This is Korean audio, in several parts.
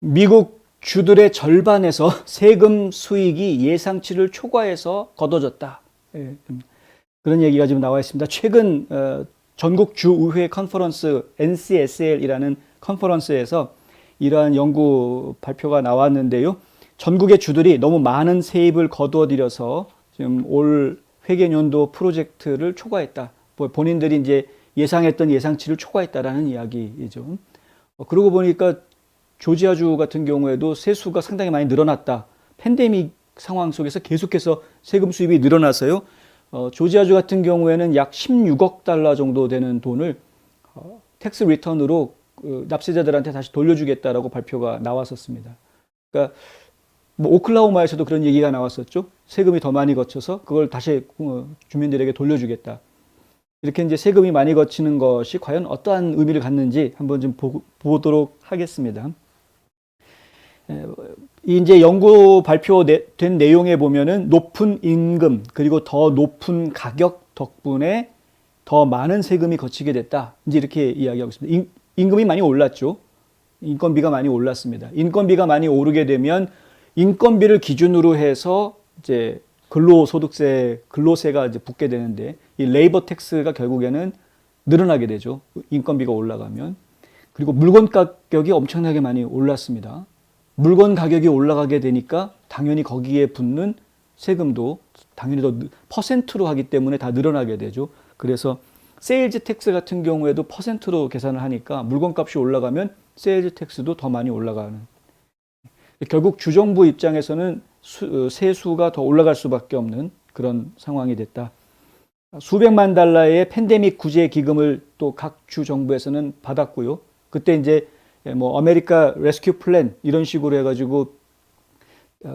미국 주들의 절반에서 세금 수익이 예상치를 초과해서 거둬졌다. 예, 그런 얘기가 지금 나와 있습니다. 최근 전국 주의회 컨퍼런스 NCSL이라는 컨퍼런스에서 이러한 연구 발표가 나왔는데요. 전국의 주들이 너무 많은 세입을 거두어들여서 지금 올 회계연도 프로젝트를 초과했다. 본인들이 이제 예상했던 예상치를 초과했다라는 이야기이죠. 그러고 보니까 조지아주 같은 경우에도 세수가 상당히 많이 늘어났다. 팬데믹 상황 속에서 계속해서 세금 수입이 늘어나서요. 조지아주 같은 경우에는 약 16억 달러 정도 되는 돈을 텍스 리턴으로 납세자들한테 다시 돌려주겠다라고 발표가 나왔었습니다. 그러니까 뭐 오클라호마에서도 그런 얘기가 나왔었죠. 세금이 더 많이 거쳐서 그걸 다시 주민들에게 돌려주겠다. 이렇게 이제 세금이 많이 거치는 것이 과연 어떠한 의미를 갖는지 한번 좀 보도록 하겠습니다. 이제 연구 발표된 내용에 보면은 높은 임금 그리고 더 높은 가격 덕분에 더 많은 세금이 거치게 됐다. 이제 이렇게 이야기하고 있습니다. 임금이 많이 올랐죠. 인건비가 많이 올랐습니다. 인건비가 많이 오르게 되면 인건비를 기준으로 해서 이제 근로세가 이제 붙게 되는데 이 레이버 텍스가 결국에는 늘어나게 되죠. 인건비가 올라가면. 그리고 물건 가격이 엄청나게 많이 올랐습니다. 물건 가격이 올라가게 되니까 당연히 거기에 붙는 세금도 당연히 더 퍼센트로 하기 때문에 다 늘어나게 되죠. 그래서 세일즈 텍스 같은 경우에도 퍼센트로 계산을 하니까 물건값이 올라가면 세일즈 텍스도 더 많이 올라가는. 결국 주정부 입장에서는 세수가 더 올라갈 수밖에 없는 그런 상황이 됐다. 수백만 달러의 팬데믹 구제 기금을 또 각 주 정부에서는 받았고요. 그때 이제 뭐 아메리카 레스큐 플랜 이런 식으로 해가지고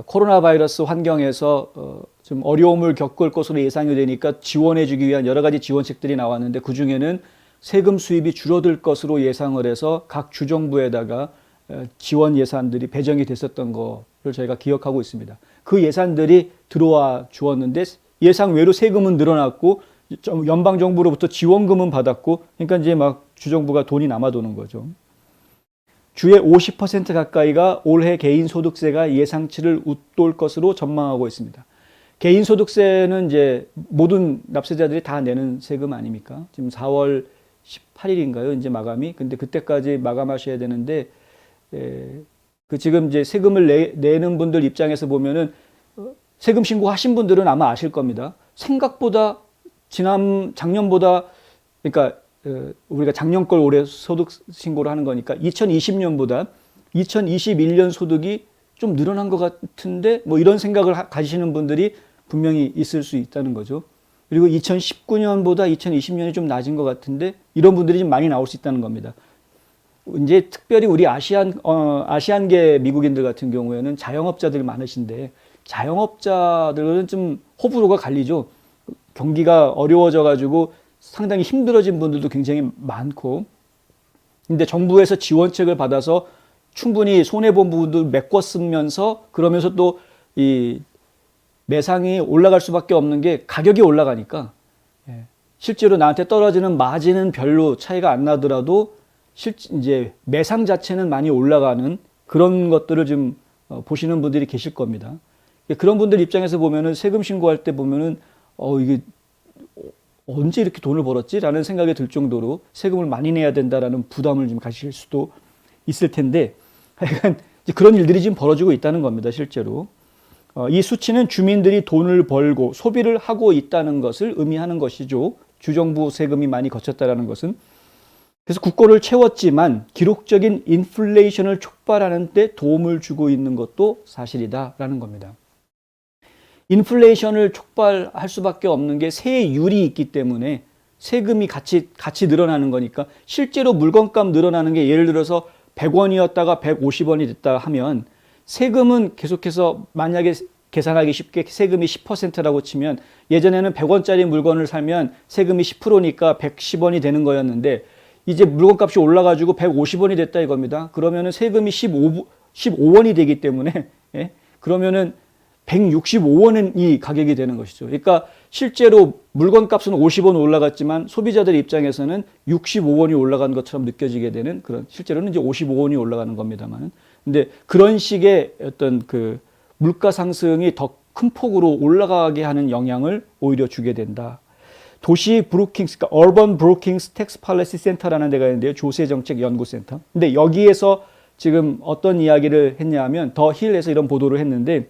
코로나 바이러스 환경에서 좀 어려움을 겪을 것으로 예상이 되니까 지원해주기 위한 여러 가지 지원책들이 나왔는데 그 중에는 세금 수입이 줄어들 것으로 예상을 해서 각 주정부에다가 지원 예산들이 배정이 됐었던 거를 저희가 기억하고 있습니다. 그 예산들이 들어와 주었는데 예상 외로 세금은 늘어났고 연방정부로부터 지원금은 받았고 그러니까 이제 막 주정부가 돈이 남아도는 거죠. 주의 50% 가까이가 올해 개인소득세가 예상치를 웃돌 것으로 전망하고 있습니다. 개인소득세는 이제 모든 납세자들이 다 내는 세금 아닙니까? 지금 4월 18일인가요? 이제 마감이. 근데 그때까지 마감하셔야 되는데 그 지금 이제 세금을 내는 분들 입장에서 보면은 세금 신고하신 분들은 아마 아실 겁니다. 생각보다 작년보다 그러니까 우리가 작년 걸 올해 소득 신고를 하는 거니까 2020년보다 2021년 소득이 좀 늘어난 것 같은데 뭐 이런 생각을 가지시는 분들이 분명히 있을 수 있다는 거죠. 그리고 2019년보다 2020년이 좀 낮은 것 같은데 이런 분들이 좀 많이 나올 수 있다는 겁니다. 이제 특별히 우리 아시안계 미국인들 같은 경우에는 자영업자들이 많으신데 자영업자들은 좀 호불호가 갈리죠. 경기가 어려워져 가지고 상당히 힘들어진 분들도 굉장히 많고 근데 정부에서 지원책을 받아서 충분히 손해본 부분도 메꿨으면서 그러면서 또 이 매상이 올라갈 수밖에 없는 게 가격이 올라가니까 실제로 나한테 떨어지는 마진은 별로 차이가 안 나더라도 이제 매상 자체는 많이 올라가는 그런 것들을 좀 보시는 분들이 계실 겁니다. 그런 분들 입장에서 보면은 세금 신고할 때 보면은 이게 언제 이렇게 돈을 벌었지? 라는 생각이 들 정도로 세금을 많이 내야 된다라는 부담을 좀 가실 수도 있을 텐데 하여간 그런 일들이 지금 벌어지고 있다는 겁니다. 실제로. 이 수치는 주민들이 돈을 벌고 소비를 하고 있다는 것을 의미하는 것이죠. 주정부 세금이 많이 거쳤다라는 것은. 그래서 국고를 채웠지만 기록적인 인플레이션을 촉발하는 데 도움을 주고 있는 것도 사실이다라는 겁니다. 인플레이션을 촉발할 수밖에 없는 게 세율이 있기 때문에 세금이 같이 늘어나는 거니까 실제로 물건값 늘어나는 게 예를 들어서 100원이었다가 150원이 됐다 하면 세금은 계속해서 만약에 계산하기 쉽게 세금이 10%라고 치면 예전에는 100원짜리 물건을 사면 세금이 10%니까 110원이 되는 거였는데 이제 물건값이 올라가지고 150원이 됐다 이겁니다. 그러면은 세금이 15원이 되기 때문에 그러면은 165원이 가격이 되는 것이죠. 그러니까 실제로 물건값은 50원 올라갔지만 소비자들 입장에서는 65원이 올라간 것처럼 느껴지게 되는 그런 실제로는 이제 55원이 올라가는 겁니다만 근데 그런 식의 어떤 그 물가 상승이 더 큰 폭으로 올라가게 하는 영향을 오히려 주게 된다. 도시 브루킹스, 그러니까 얼번 브루킹스 텍스 팔리시 센터라는 데가 있는데요. 조세정책연구센터. 근데 여기에서 지금 어떤 이야기를 했냐면 더 힐에서 이런 보도를 했는데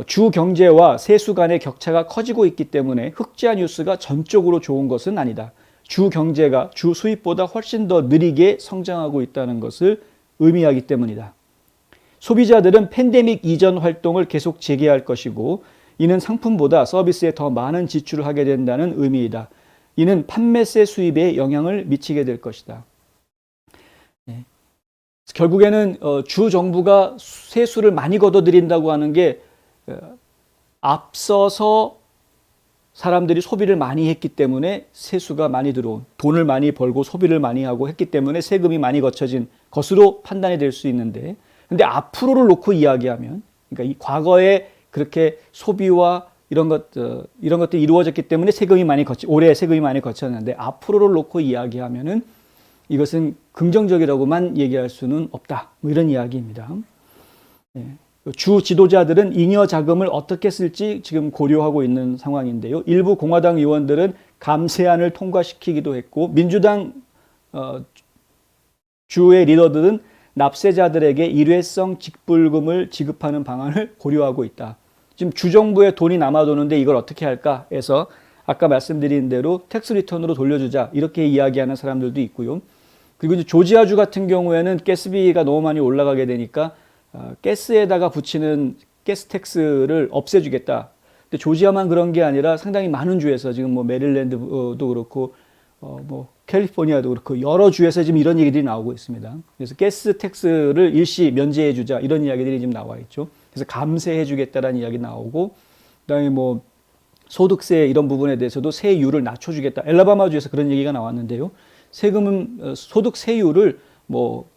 주 경제와 세수 간의 격차가 커지고 있기 때문에 흑자 뉴스가 전적으로 좋은 것은 아니다. 주 경제가 주 수입보다 훨씬 더 느리게 성장하고 있다는 것을 의미하기 때문이다. 소비자들은 팬데믹 이전 활동을 계속 재개할 것이고 이는 상품보다 서비스에 더 많은 지출을 하게 된다는 의미이다. 이는 판매세 수입에 영향을 미치게 될 것이다. 네. 결국에는 주 정부가 세수를 많이 걷어들인다고 하는 게 앞서서 사람들이 소비를 많이 했기 때문에 세수가 많이 들어온, 돈을 많이 벌고 소비를 많이 하고 했기 때문에 세금이 많이 거쳐진 것으로 판단이 될 수 있는데, 근데 앞으로를 놓고 이야기하면, 그러니까 이 과거에 그렇게 소비와 이런 것들이 이루어졌기 때문에 올해 세금이 많이 거쳤는데 앞으로를 놓고 이야기하면은 이것은 긍정적이라고만 얘기할 수는 없다. 뭐 이런 이야기입니다. 네. 주 지도자들은 잉여 자금을 어떻게 쓸지 지금 고려하고 있는 상황인데요. 일부 공화당 의원들은 감세안을 통과시키기도 했고 민주당 주의 리더들은 납세자들에게 일회성 직불금을 지급하는 방안을 고려하고 있다. 지금 주정부에 돈이 남아도는데 이걸 어떻게 할까 해서 아까 말씀드린 대로 텍스 리턴으로 돌려주자 이렇게 이야기하는 사람들도 있고요. 그리고 이제 조지아주 같은 경우에는 가스비가 너무 많이 올라가게 되니까 가스에다가 붙이는 가스 텍스를 없애주겠다. 근데 조지아만 그런 게 아니라 상당히 많은 주에서 지금 뭐 메릴랜드도 그렇고 뭐 캘리포니아도 그렇고 여러 주에서 지금 이런 얘기들이 나오고 있습니다. 그래서 가스 텍스를 일시 면제해 주자 이런 이야기들이 지금 나와 있죠. 그래서 감세해 주겠다라는 이야기 나오고 그다음에 뭐 소득세 이런 부분에 대해서도 세율을 낮춰 주겠다. 엘라바마 주에서 그런 얘기가 나왔는데요. 세금은 소득 세율을 뭐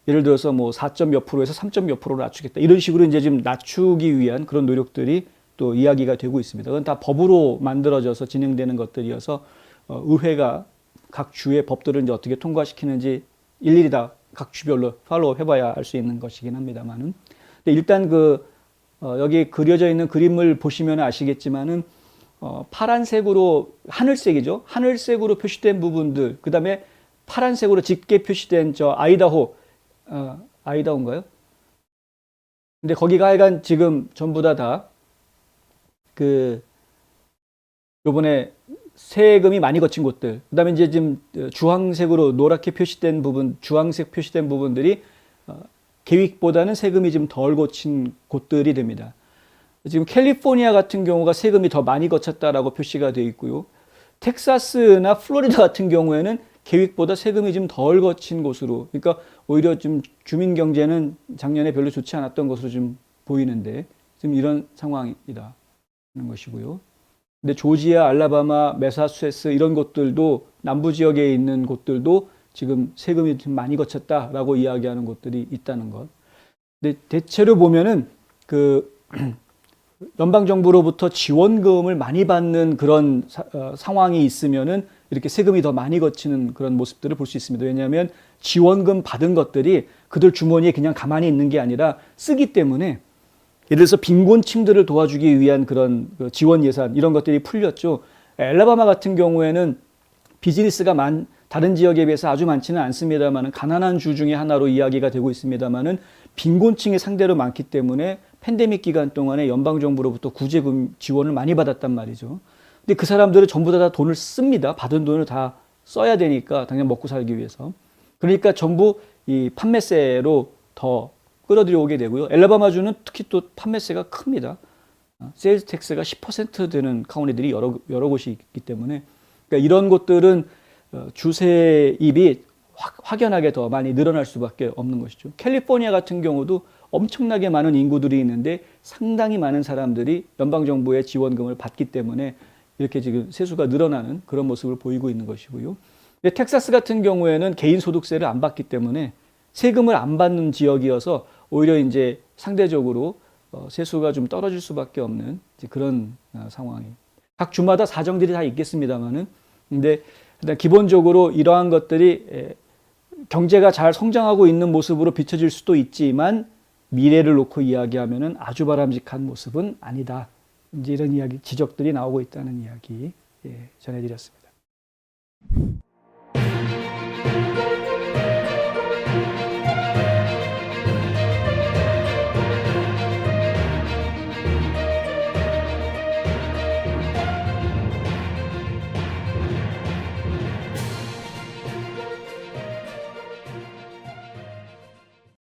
예를 들어서 뭐 4점 몇 프로에서 3점 몇 프로로 낮추겠다. 이런 식으로 이제 지금 낮추기 위한 그런 노력들이 또 이야기가 되고 있습니다. 그건 다 법으로 만들어져서 진행되는 것들이어서 의회가 각 주의 법들을 이제 어떻게 통과시키는지 일일이 다 각 주별로 팔로우 해봐야 알 수 있는 것이긴 합니다만은. 근데 일단 여기 그려져 있는 그림을 보시면 아시겠지만은 파란색으로 하늘색이죠. 하늘색으로 표시된 부분들, 그 다음에 파란색으로 짙게 표시된 저 아이다호인가요? 근데 거기가 하여간 지금 전부 다 요번에 세금이 많이 거친 곳들, 그 다음에 이제 지금 주황색으로 노랗게 표시된 부분, 주황색 표시된 부분들이 계획보다는 세금이 좀 덜 거친 곳들이 됩니다. 지금 캘리포니아 같은 경우가 세금이 더 많이 거쳤다라고 표시가 되어 있고요. 텍사스나 플로리다 같은 경우에는 계획보다 세금이 좀 덜 거친 곳으로, 그러니까 오히려 좀 주민 경제는 작년에 별로 좋지 않았던 것으로 좀 보이는데 지금 이런 상황이다 하는 것이고요. 근데 조지아, 알라바마, 매사추세츠 이런 곳들도 남부 지역에 있는 곳들도 지금 세금이 좀 많이 거쳤다라고 이야기하는 곳들이 있다는 것. 근데 대체로 보면은 연방 정부로부터 지원금을 많이 받는 그런 상황이 있으면은 이렇게 세금이 더 많이 거치는 그런 모습들을 볼 수 있습니다. 왜냐하면 지원금 받은 것들이 그들 주머니에 그냥 가만히 있는 게 아니라 쓰기 때문에 예를 들어서 빈곤층들을 도와주기 위한 그런 지원 예산 이런 것들이 풀렸죠. 엘라바마 같은 경우에는 비즈니스가 다른 지역에 비해서 아주 많지는 않습니다만 가난한 주 중에 하나로 이야기가 되고 있습니다만 빈곤층이 상대로 많기 때문에 팬데믹 기간 동안에 연방정부로부터 구제금 지원을 많이 받았단 말이죠. 근데 그 사람들은 전부 다 돈을 씁니다. 받은 돈을 다 써야 되니까 당연히 먹고 살기 위해서. 그러니까 전부 이 판매세로 더 끌어들여오게 되고요. 엘라바마주는 특히 또 판매세가 큽니다. 세일즈 텍스가 10% 되는 카운티들이 여러 곳이 있기 때문에 그러니까 이런 곳들은 주세입이 확연하게 더 많이 늘어날 수밖에 없는 것이죠. 캘리포니아 같은 경우도 엄청나게 많은 인구들이 있는데 상당히 많은 사람들이 연방정부의 지원금을 받기 때문에 이렇게 지금 세수가 늘어나는 그런 모습을 보이고 있는 것이고요. 근데 텍사스 같은 경우에는 개인소득세를 안 받기 때문에 세금을 안 받는 지역이어서 오히려 이제 상대적으로 세수가 좀 떨어질 수밖에 없는 그런 상황이. 각 주마다 사정들이 다 있겠습니다만은, 근데 기본적으로 이러한 것들이 경제가 잘 성장하고 있는 모습으로 비춰질 수도 있지만 미래를 놓고 이야기하면은 아주 바람직한 모습은 아니다. 이제 이런 이야기, 지적들이 나오고 있다는 이야기 전해드렸습니다.